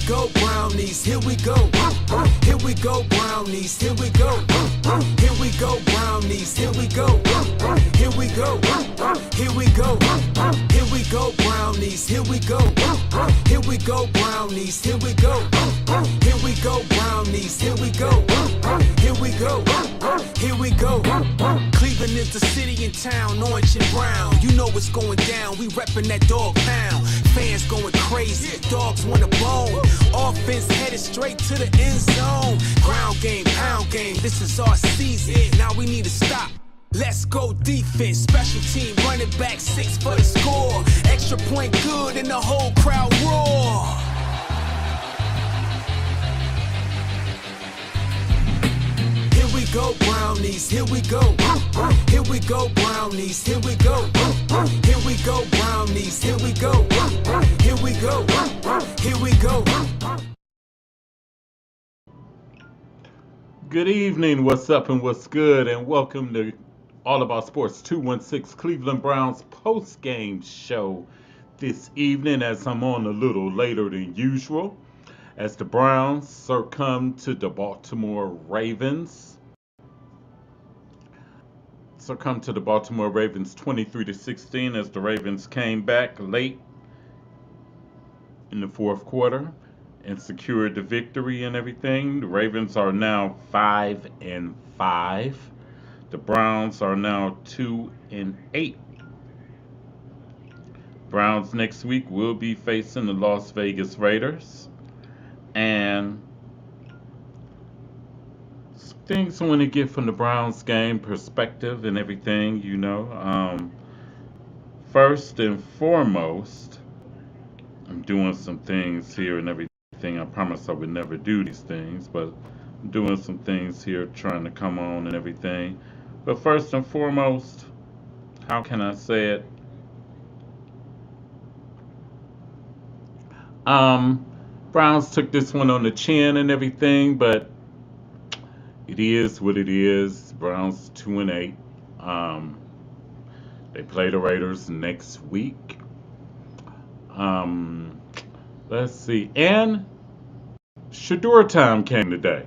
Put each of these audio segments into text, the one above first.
go, brownies, here we go. Here we go, brownies, here we go. Here we go, brownies, here we go. Here we go, here we go. Here we go, brownies, here we go. Here we go, brownies, here we go. Here we go, brownies, here we go. Here we go, here we go. Cleveland is the city and town, orange and brown. You know what's going down, we reppin' that dog pound. Fans going crazy, dogs want a bone. Offense headed straight to the end zone. Ground game, pound game, this is our season. Now we need to stop. Let's go defense, special team, running back 6 for the score. Extra point good and the whole crowd roar. Here we go, brownies, here we go. Here we go, brownies, here we go. Here we go, brownies, here we go. Here we go, here we go. Good evening, what's up and what's good, and welcome to All About Sports 216 Cleveland Browns post-game show this evening, as I'm on a little later than usual, as the Browns succumb to the Baltimore Ravens. 23-16 as the Ravens came back late in the fourth quarter and secured the victory and everything. The Ravens are now 5-5. The Browns are now 2-8. Browns next week will be facing the Las Vegas Raiders. And things I want to get from the Browns game perspective and everything, you know. First and foremost, I'm doing some things here and everything. I promise I would never do these things, but I'm doing some things here trying to come on and everything. But first and foremost, how can I say it? Browns took this one on the chin and everything, but it is what it is. Browns 2-8. They play the Raiders next week. Let's see. And Shador time came today.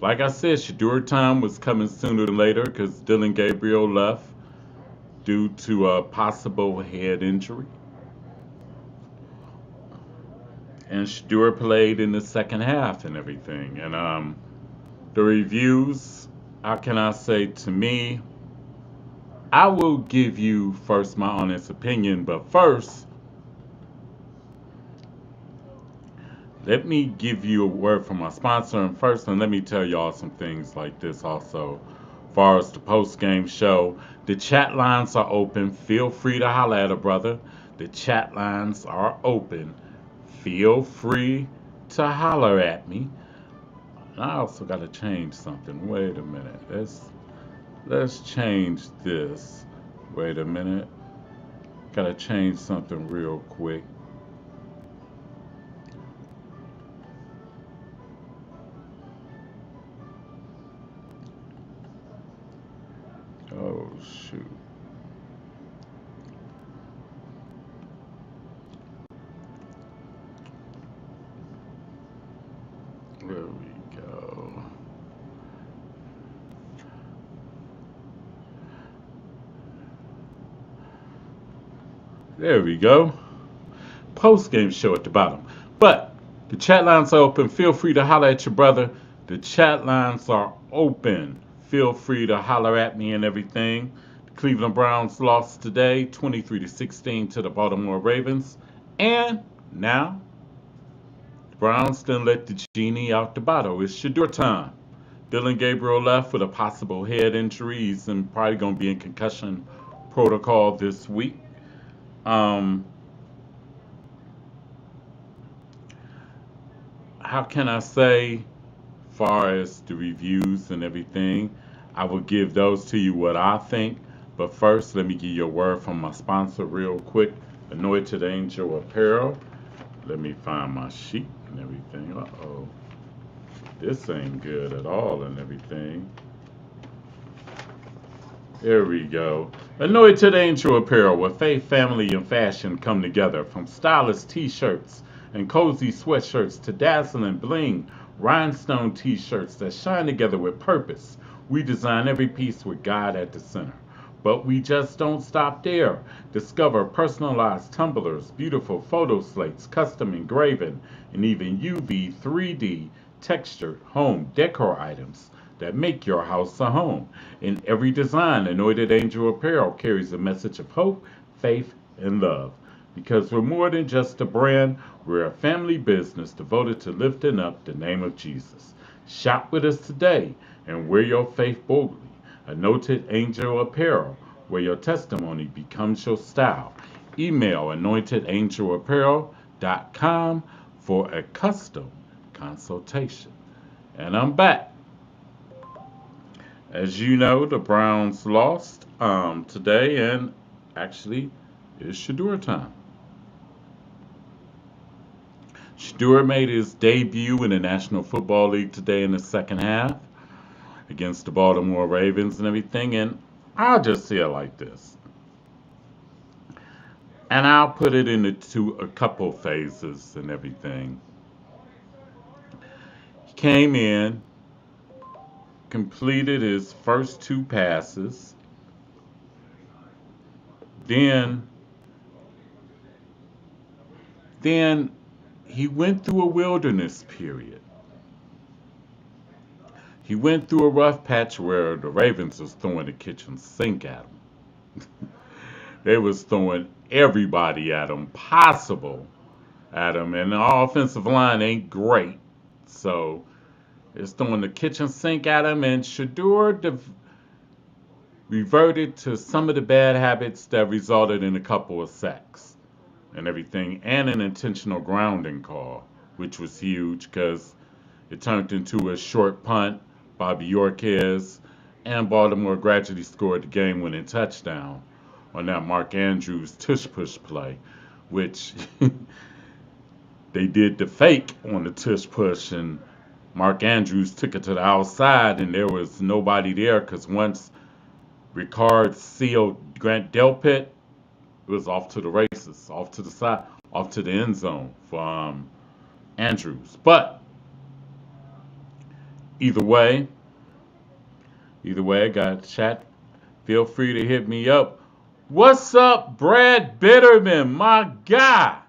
Like I said, Shador time was coming sooner than later because Dylan Gabriel left due to a possible head injury. And Shador played in the second half and everything. And the reviews, how can I say, to me, I will give you first my honest opinion, but first, let me give you a word from my sponsor, and first, and let me tell y'all some things like this also. As far as the post-game show, the chat lines are open. Feel free to holler at a brother. The chat lines are open. Feel free to holler at me. I also got to change something. Wait a minute. Let's change this. Wait a minute. Got to change something real quick. Oh, shoot. There we go. There we go. Post-game show at the bottom. But the chat lines are open. Feel free to holler at your brother. The chat lines are open. Feel free to holler at me and everything. The Cleveland Browns lost today, 23-16 to the Baltimore Ravens. And now, the Browns done let the genie out the bottle. It's Shador time. Dylan Gabriel left with a possible head injury. He's probably going to be in concussion protocol this week. How can I say, far as the reviews and everything, I will give those to you what I think. But first, let me give you a word from my sponsor real quick, Anointed Angel Apparel. Let me find my sheet and everything. Uh-oh. This ain't good at all and everything. There we go. Anointed Angel Apparel, where faith, family, and fashion come together. From stylish t-shirts, and cozy sweatshirts to dazzling bling, rhinestone t-shirts that shine together with purpose. We design every piece with God at the center. But we just don't stop there. Discover personalized tumblers, beautiful photo slates, custom engraving, and even UV 3D textured home decor items that make your house a home. In every design, Anointed Angel Apparel carries a message of hope, faith, and love. Because we're more than just a brand, we're a family business devoted to lifting up the name of Jesus. Shop with us today and wear your faith boldly. Anointed Angel Apparel, where your testimony becomes your style. Email anointedangel.apparel.com for a custom consultation. And I'm back. As you know, the Browns lost today, and actually, it's Shador time. Shador made his debut in the National Football League today in the second half against the Baltimore Ravens and everything. And I'll just say it like this. And I'll put it into a couple phases and everything. He came in, completed his first two passes, then then he went through a wilderness period. He went through a rough patch where the Ravens was throwing the kitchen sink at him. They was throwing everybody at him possible at him, and the offensive line ain't great. So it's throwing the kitchen sink at him, and Shador reverted to some of the bad habits that resulted in a couple of sacks and everything, and an intentional grounding call, which was huge because it turned into a short punt by Bjorquez, and Baltimore gradually scored the game-winning touchdown on that Mark Andrews tush push play, which they did the fake on the tush push, and Mark Andrews took it to the outside, and there was nobody there because once Ricard sealed Grant Delpit, it was off to the races, off to the side, off to the end zone for Andrews. But either way, I got chat. Feel free to hit me up. What's up, Brad Bitterman, my guy?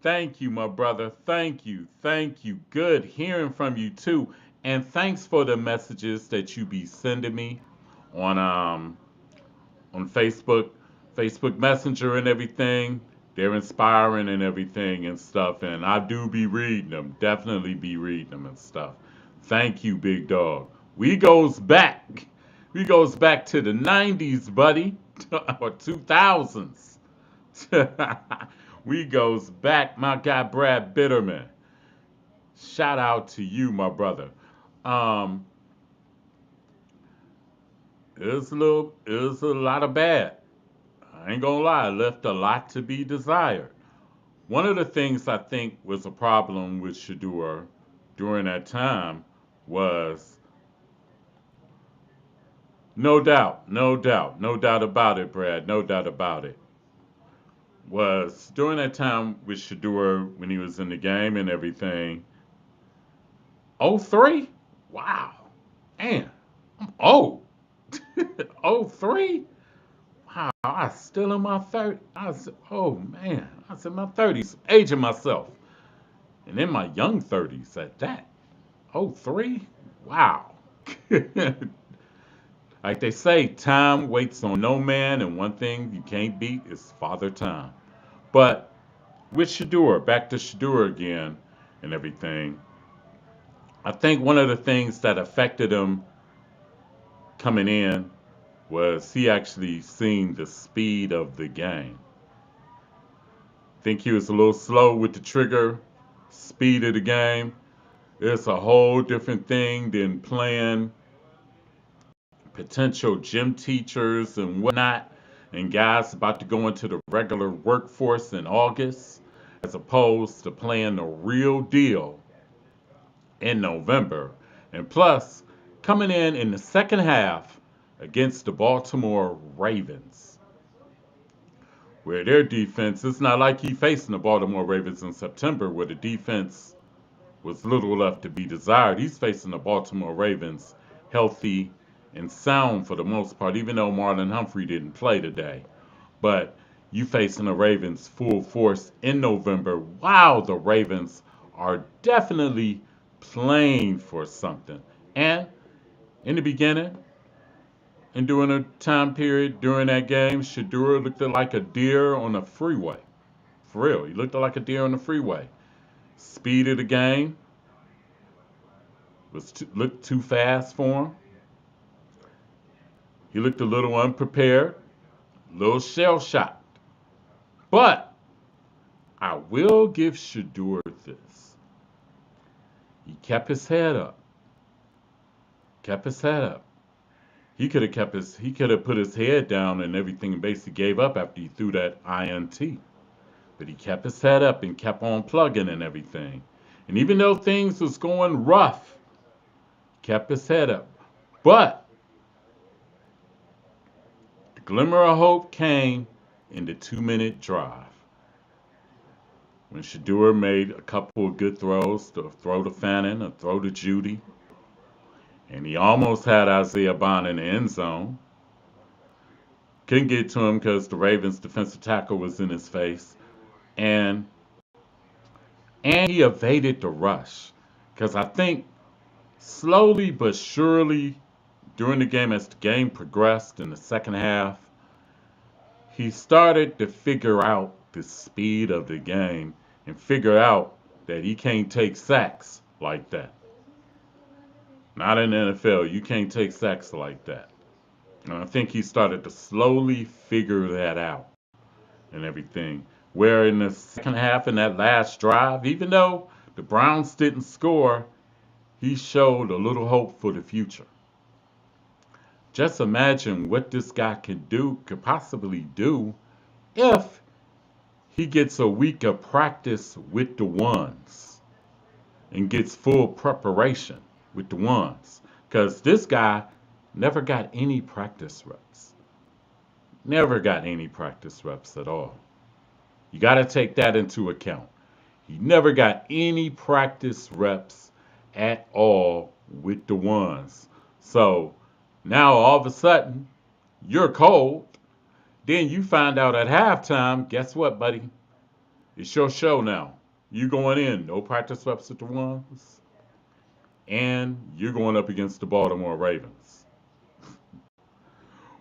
Thank you, my brother. Thank you. Thank you. Good hearing from you too. And thanks for the messages that you be sending me on Facebook Messenger and everything. They're inspiring and everything and stuff. And I do be reading them. Definitely be reading them and stuff. Thank you, big dog. We goes back. We goes back to the 90s, buddy. Or 2000s. We goes back, my guy Brad Bitterman. Shout out to you, my brother. Um, it was a lot of bad. I ain't gonna lie, it left a lot to be desired. One of the things I think was a problem with Shador during that time was no doubt about it, Brad, no doubt about it. Was during that time with Shador when he was in the game and everything. Oh 03? Wow. Man, I'm old. Oh 03? Wow, I was still in my 30s. Oh man, I was in my 30s, aging myself. And in my young 30s at that. Oh 03? Wow. Like they say, time waits on no man, and one thing you can't beat is Father Time. But with Shador, back to Shador again and everything, I think one of the things that affected him coming in was he actually seen the speed of the game. Think he was a little slow with the trigger, speed of the game. It's a whole different thing than playing potential gym teachers and whatnot, and guys about to go into the regular workforce in August, as opposed to playing the real deal in November. And plus, coming in the second half against the Baltimore Ravens, where their defense, it's not like he facing the Baltimore Ravens in September where the defense was little left to be desired. He's facing the Baltimore Ravens healthy and sound for the most part, even though Marlon Humphrey didn't play today. But you facing the Ravens full force in November while the Ravens are definitely playing for something. And in the beginning, and during a time period during that game, Shadura looked like a deer on a freeway. For real, he looked like a deer on the freeway. Speed of the game looked too fast for him. He looked a little unprepared, a little shell shocked. But I will give Shador this. He kept his head up. Kept his head up. He could have put his head down and everything and basically gave up after he threw that INT. But he kept his head up and kept on plugging and everything. And even though things was going rough, he kept his head up. But the glimmer of hope came in the 2-minute drive. When Shador made a couple of good throws, to throw to Fannin, a throw to Judy, and he almost had Isaiah Bond in the end zone. Couldn't get to him because the Ravens defensive tackle was in his face. And he evaded the rush. Because I think slowly but surely during the game, as the game progressed in the second half, he started to figure out the speed of the game and figure out that he can't take sacks like that. Not in the NFL, you can't take sacks like that. And I think he started to slowly figure that out and everything. Where in the second half, in that last drive, even though the Browns didn't score, he showed a little hope for the future. Just imagine what this guy could possibly do if he gets a week of practice with the ones and gets full preparation with the ones. Because this guy never got any practice reps. Never got any practice reps at all. You got to take that into account. He never got any practice reps at all with the ones. So now all of a sudden, you're cold. Then you find out at halftime, guess what, buddy? It's your show now. You going in, no practice reps with the ones, and you're going up against the Baltimore Ravens.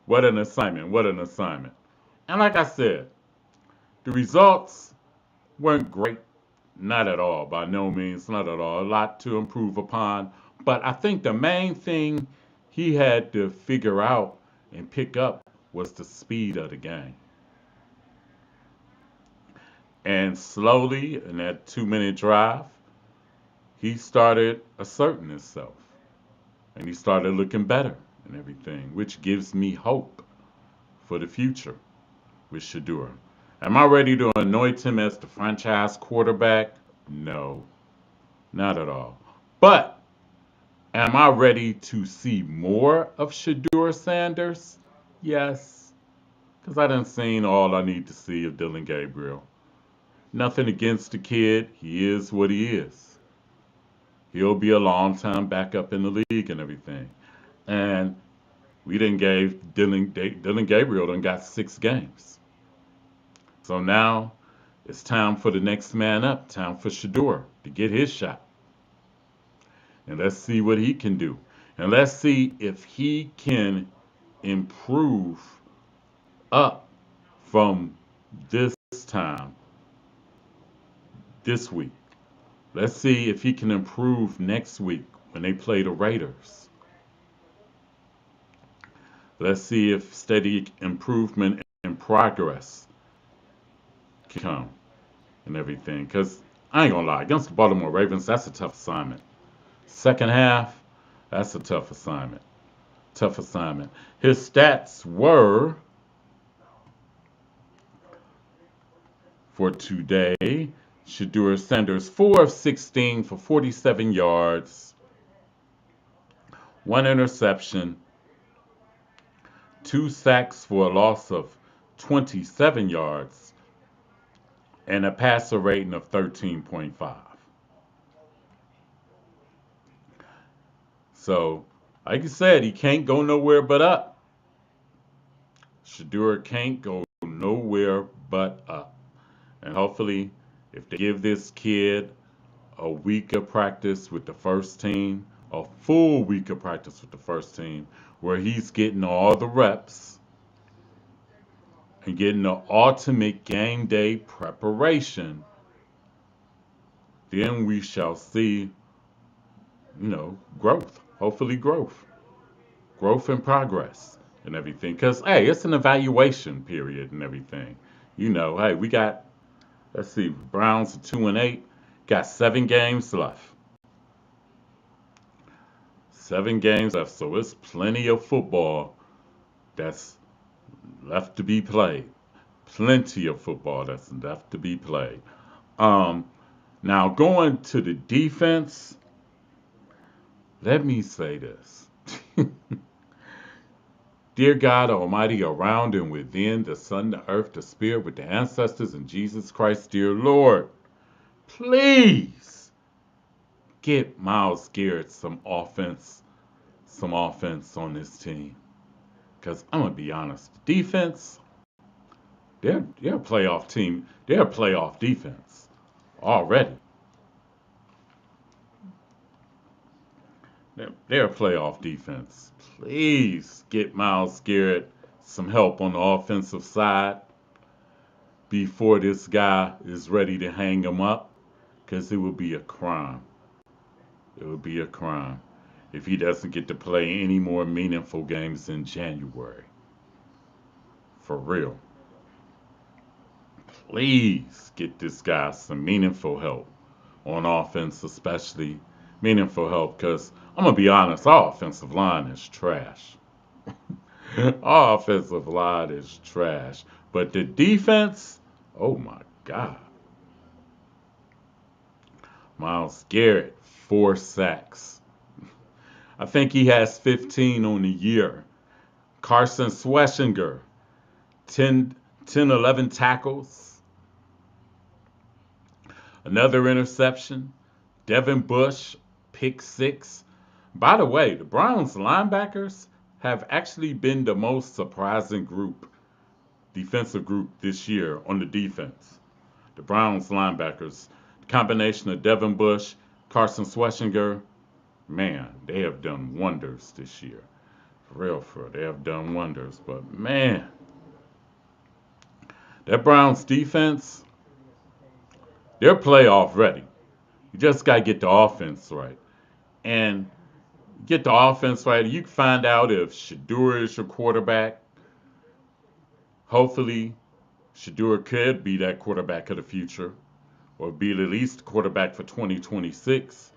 What an assignment, what an assignment. And like I said, the results weren't great. Not at all, by no means, not at all. A lot to improve upon. But I think the main thing he had to figure out and pick up was the speed of the game. And slowly, in that 2-minute drive, he started asserting himself. And he started looking better and everything, which gives me hope for the future with Shadura. Am I ready to anoint him as the franchise quarterback? No, not at all. But am I ready to see more of Shadura Sanders? Yes, because I done seen all I need to see of Dylan Gabriel. Nothing against the kid. He is what he is. He'll be a long time backup in the league and everything. And we didn't gave Dylan Gabriel done got 6 games. So now it's time for the next man up, time for Shador to get his shot. And let's see what he can do. And let's see if he can improve up from this time, this week. Let's see if he can improve next week when they play the Raiders. Let's see if steady improvement and progress can come and everything. Because I ain't going to lie, against the Baltimore Ravens, that's a tough assignment. Second half, that's a tough assignment. Tough assignment. His stats were for today, Shador Sanders, 4 of 16 for 47 yards, 1 interception, 2 sacks for a loss of 27 yards, and a passer rating of 13.5. So, like you said, he can't go nowhere but up. Shedeur can't go nowhere but up. And hopefully, if they give this kid a week of practice with the first team, a full week of practice with the first team, where he's getting all the reps and getting the ultimate game day preparation, then we shall see, growth. Hopefully, growth and progress and everything. Because, hey, it's an evaluation period and everything. Hey, we got, let's see, Browns are 2-8, got 7 games left. 7 games left, so it's plenty of football that's left to be played. Plenty of football that's left to be played. Um, Now going to the defense, let me say this. Dear God Almighty, around and within, the sun, the earth, the spirit, with the ancestors and Jesus Christ, dear Lord, please get Myles Garrett some offense on this team. Because I'm gonna be honest, defense, they're a playoff team. They're a playoff defense already. They're a playoff defense. Please get Myles Garrett some help on the offensive side before this guy is ready to hang him up, because it would be a crime. It would be a crime if he doesn't get to play any more meaningful games in January. For real. Please get this guy some meaningful help on offense, especially meaningful help, because I'm going to be honest, our offensive line is trash. Our offensive line is trash. But the defense, oh my God. Myles Garrett, 4 sacks. I think he has 15 on the year. Carson Schwessinger, 11 tackles. Another interception. Devin Bush, pick 6. By the way, the Browns linebackers have actually been the most surprising defensive group this year on the defense. The Browns linebackers, the combination of Devin Bush, Carson Schwessinger, man, they have done wonders this year. For real, they have done wonders. But man, that Browns defense, they're playoff ready. You just got to get the offense right. And get the offense right. You can find out if Shedeur is your quarterback. Hopefully, Shedeur could be that quarterback of the future, or be at least quarterback for 2026.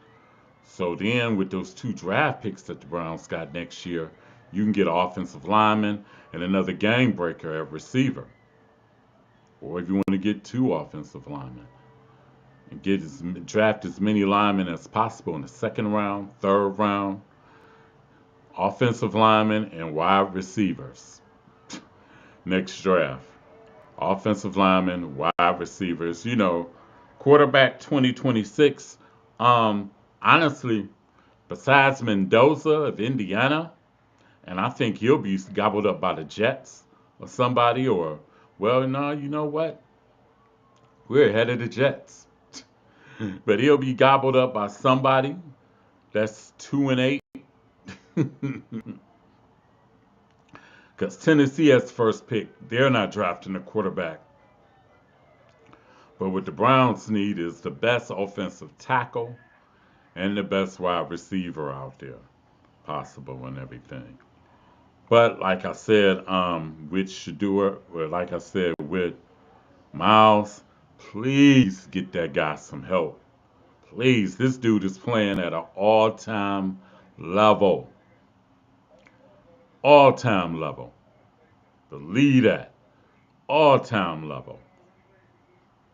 So then, with those 2 draft picks that the Browns got next year, you can get an offensive lineman and another game breaker at receiver. Or if you want to get 2 offensive linemen and draft as many linemen as possible in the second round, third round, offensive linemen and wide receivers. Next draft, offensive linemen, wide receivers. Quarterback 2026. Honestly, besides Mendoza of Indiana, and I think he'll be gobbled up by the Jets or somebody, or, well, no, you know what? We're ahead of the Jets. But he'll be gobbled up by somebody that's 2-8. Because Tennessee has the first pick. They're not drafting a quarterback. But what the Browns need is the best offensive tackle and the best wide receiver out there possible and everything. But like I said, with Shedeur, or like I said, with Myles, please get that guy some help. Please, this dude is playing at an all-time level. All-time level. Believe that. All-time level.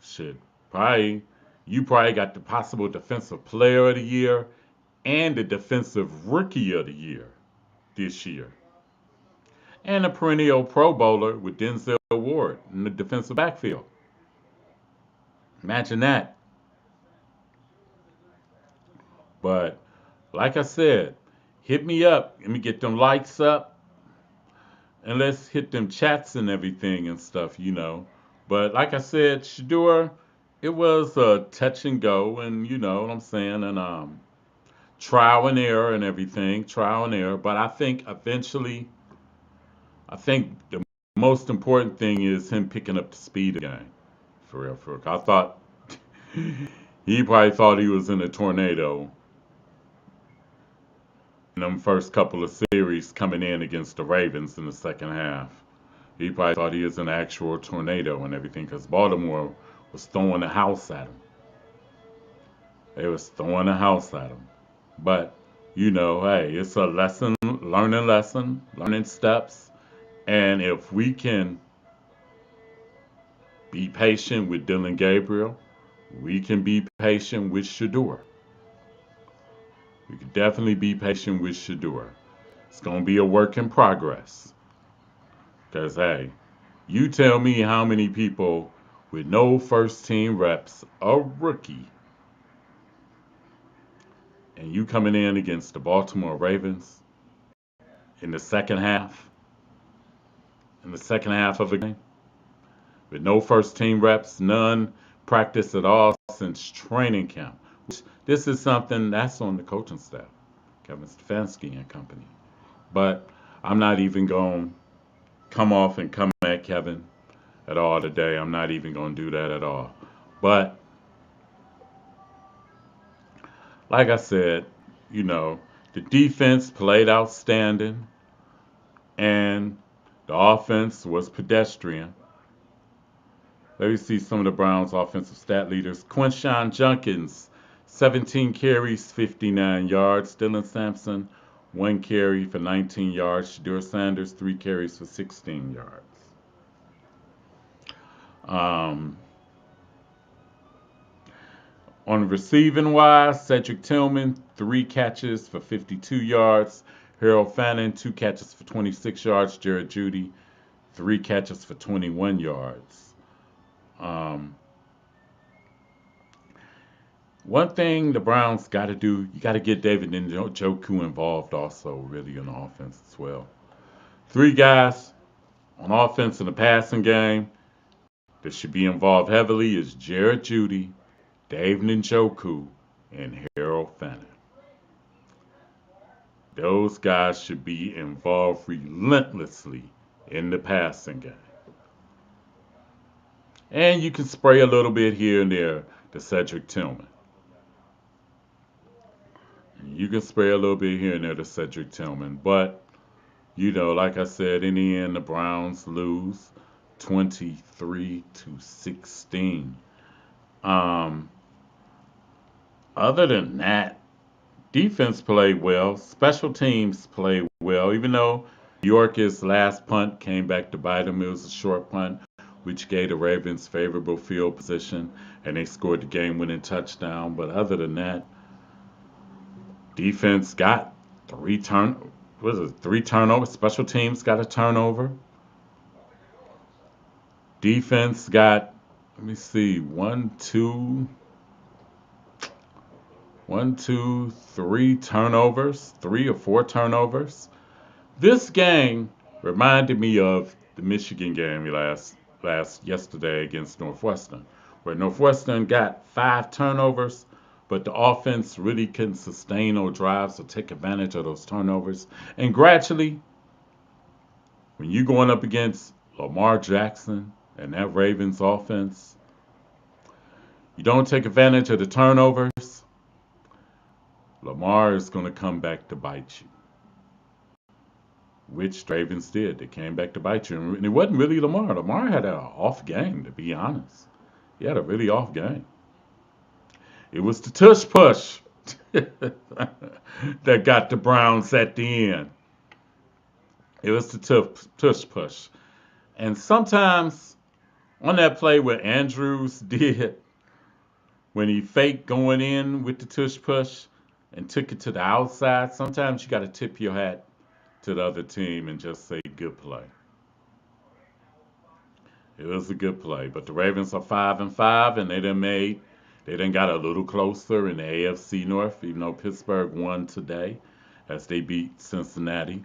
Shit, you probably got the possible defensive player of the year and the defensive rookie of the year this year. and a perennial Pro Bowler with Denzel Ward in the defensive backfield. Imagine that. But like I said, hit me up. Let me get them likes up, and let's hit them chats and everything and stuff. But like I said, Shador, it was a touch and go, and you know what I'm saying, and trial and error and everything, trial and error. But I think eventually, I think the most important thing is him picking up the speed of the game. For real, for real. I thought he probably thought he was in a tornado in them first couple of series coming in against the Ravens in the second half. He probably thought he was an actual tornado and everything because Baltimore was throwing the house at him. They was throwing the house at him. But, hey, it's a lesson, learning steps. And if we can be patient with Dylan Gabriel, we can be patient with Shador. We can definitely be patient with Shador. It's going to be a work in progress. Because, hey, you tell me how many people with no first team reps, a rookie, and you coming in against the Baltimore Ravens in the second half of a game, with no first team reps, none practice at all since training camp. This is something that's on the coaching staff, Kevin Stefanski and company. But I'm not even going to come at Kevin at all today. I'm not even going to do that at all. But like I said, the defense played outstanding and the offense was pedestrian. Let me see some of the Browns' offensive stat leaders. Quinshawn Junkins, 17 carries, 59 yards. Dylan Sampson, 1 carry for 19 yards. Shador Sanders, 3 carries for 16 yards. Um, on receiving wise, Cedric Tillman, 3 catches for 52 yards. Harold Fannin, 2 catches for 26 yards. Jared Judy, 3 catches for 21 yards. One thing the Browns got to do, you got to get David Njoku involved also, really, in the offense as well. 3 guys on offense in the passing game that should be involved heavily is Jared Judy, Dave Njoku, and Harold Fannin. Those guys should be involved relentlessly in the passing game. And you can spray a little bit here and there to Cedric Tillman. You can spray a little bit here and there to Cedric Tillman. But, like I said, in the end, the Browns lose 23-16. Other than that, defense played well. Special teams played well. Even though York's last punt came back to bite him, it was a short punt, which gave the Ravens favorable field position, and they scored the game-winning touchdown. But other than that, defense got 3 turnovers. Special teams got a turnover. Defense got, let me see, 3 turnovers, 3 or 4 turnovers. This game reminded me of the Michigan game yesterday against Northwestern, where Northwestern got 5 turnovers, but the offense really couldn't sustain those drives or take advantage of those turnovers. And gradually, when you're going up against Lamar Jackson and that Ravens offense, you don't take advantage of the turnovers, Lamar is going to come back to bite you. Which the Ravens did. They came back to bite you. And it wasn't really Lamar. Lamar had an off game, to be honest. He had a really off game. It was the tush push that got the Browns at the end. It was the tush push. And sometimes on that play what Andrews did, when he faked going in with the tush push and took it to the outside, sometimes you got to tip your hat to the other team and just say good play. It was a good play, but the Ravens are 5-5, and they done got a little closer in the AFC North, even though Pittsburgh won today as they beat Cincinnati.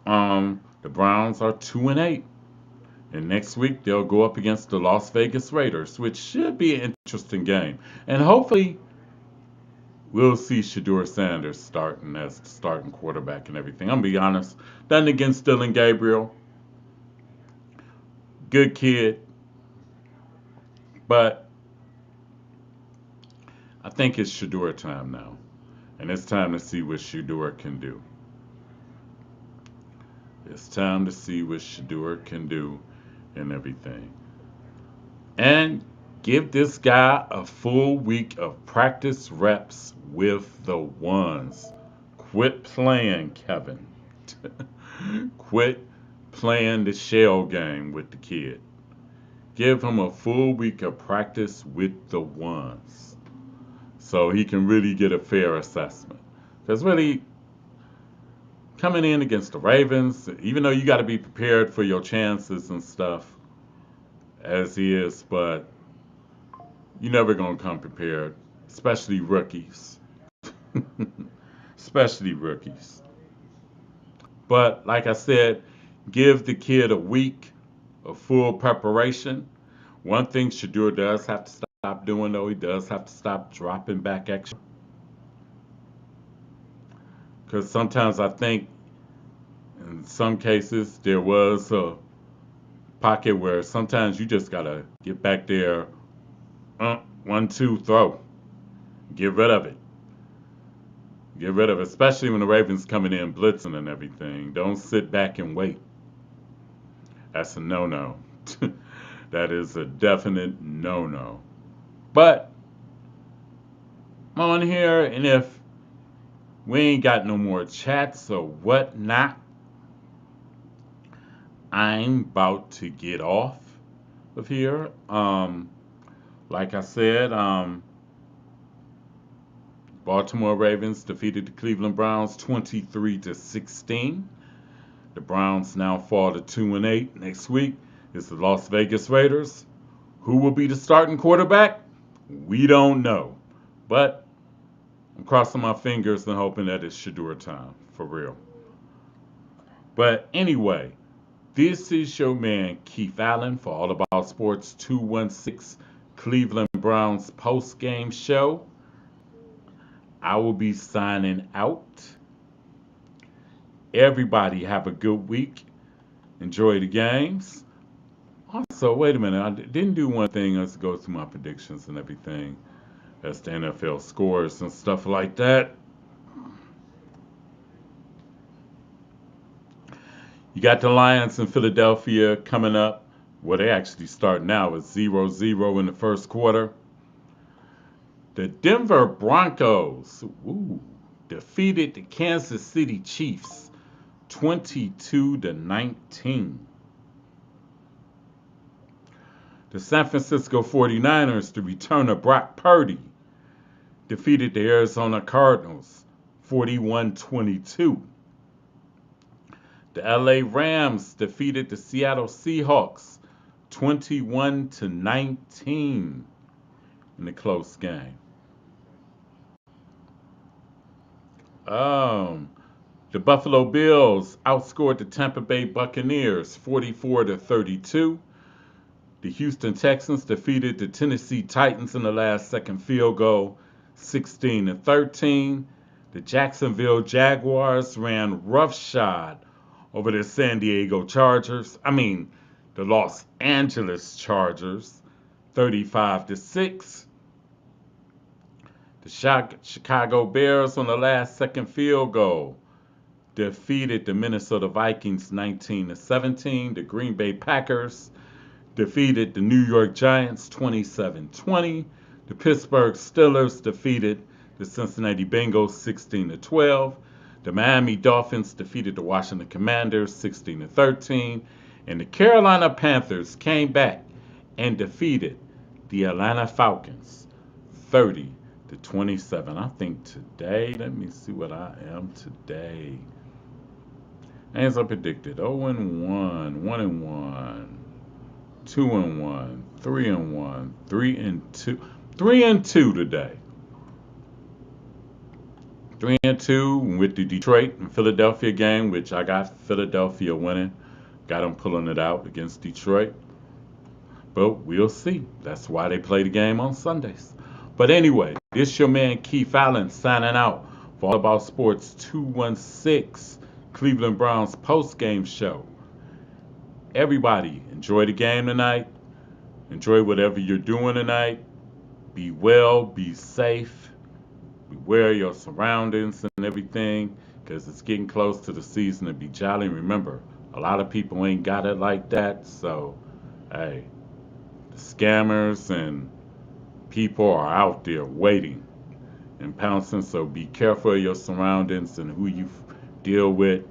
The Browns are 2-8, and next week they'll go up against the Las Vegas Raiders, which should be an interesting game. And hopefully we'll see Shedeur Sanders starting as the starting quarterback and everything. I'm gonna be honest, nothing against Dylan Gabriel, good kid, but I think it's Shedeur time now, and it's time to see what Shedeur can do. It's time to see what Shedeur can do and everything. And give this guy a full week of practice reps with the ones. Quit playing, Kevin. Quit playing the shell game with the kid. Give him a full week of practice with the ones so he can really get a fair assessment. Because really, coming in against the Ravens, even though you got to be prepared for your chances and stuff, as he is, but you're never going to come prepared, especially rookies. Especially rookies. But like I said, give the kid a week of full preparation. One thing Shedeur does have to stop doing, though, he does have to stop dropping back extra. Because sometimes I think in some cases there was a pocket where sometimes you just got to get back there, 1-2, throw. Get rid of it. Get rid of it, especially when the Ravens coming in blitzing and everything. Don't sit back and wait. That's a no-no. That is a definite no-no. But I'm on here, and if we ain't got no more chats or whatnot, I'm about to get off of here. Like I said, Baltimore Ravens defeated the Cleveland Browns 23-16. The Browns now fall to 2-8. Next week is the Las Vegas Raiders. Who will be the starting quarterback? We don't know. But I'm crossing my fingers and hoping that it's Shedeur time, for real. But anyway, this is your man Keith Allen for All About Sports 216 Cleveland Browns post-game show. I will be signing out. Everybody have a good week. Enjoy the games. Also, wait a minute. I didn't do one thing. Let's go through my predictions and everything. That's the NFL scores and stuff like that. You got the Lions in Philadelphia coming up. Well, they actually start now with 0-0 in the first quarter. The Denver Broncos defeated the Kansas City Chiefs 22-19. The San Francisco 49ers, the return of Brock Purdy, defeated the Arizona Cardinals 41-22. The LA Rams defeated the Seattle Seahawks 21-19 in the close game. The Buffalo Bills outscored the Tampa Bay Buccaneers 44-32. The Houston Texans defeated the Tennessee Titans in the last second field goal 16-13. The Jacksonville Jaguars ran roughshod over the the Los Angeles Chargers 35-6. The Chicago Bears on the last second field goal defeated the Minnesota Vikings 19-17. The Green Bay Packers defeated the New York Giants 27-20. The Pittsburgh Steelers defeated the Cincinnati Bengals 16-12. The Miami Dolphins defeated the Washington Commanders 16-13. And the Carolina Panthers came back and defeated the Atlanta Falcons 30 the 27. I think today, let me see what I am today. As I predicted, 0-1, 1-1, 2-1, 3-1, 3-2, 3-2 today. 3-2 with the Detroit and Philadelphia game, which I got Philadelphia winning. Got them pulling it out against Detroit. But we'll see. That's why they play the game on Sundays. But anyway, this your man Keith Allen signing out for All About Sports 216, Cleveland Browns post-game show. Everybody, enjoy the game tonight. Enjoy whatever you're doing tonight. Be well, be safe. Beware your surroundings and everything, because it's getting close to the season to be jolly. Remember, a lot of people ain't got it like that, so hey, the scammers and people are out there waiting and pouncing, so be careful of your surroundings and who you deal with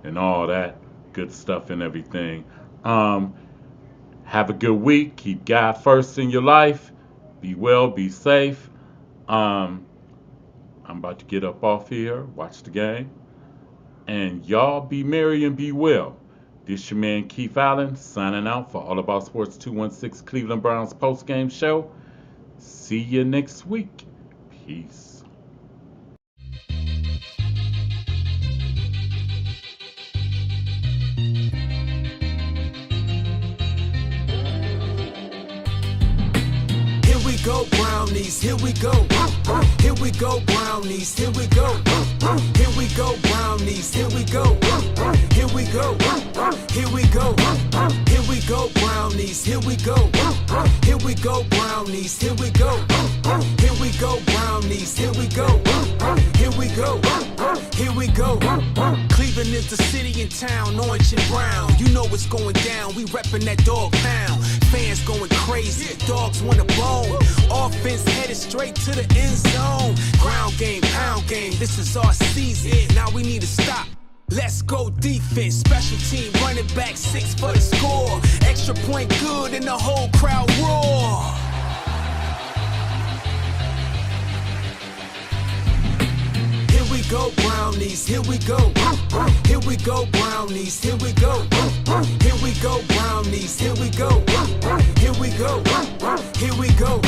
and all that good stuff and everything. Have a good week. Keep God first in your life. Be well, be safe. I'm about to get up off here, watch the game. And y'all be merry and be well. This your man Keith Allen signing out for All About Sports 216 Cleveland Browns post-game show. See you next week. Peace. Here we go, brownies, here we go. Here we go, brownies, here we go. Here we go, brownies, here we go. Here we go, here we go. Here we go, brownies, here we go. Here we go, brownies, here we go. Here we go, brownies, here we go. Here we go, here we go. Cleveland is the city and town, orange and brown. You know what's going down, we reppin' that dog pound. Fans going crazy, dogs want a bone. Offense headed straight to the end zone. Ground game, pound game, this is our season. Now we need to stop. Let's go defense, special team, running back 6 for the score. Extra point good and the whole crowd roar. Here we go, brownies, here we go. Here we go, brownies, here we go. Here we go, brownies, here we go. Here we go, here we go.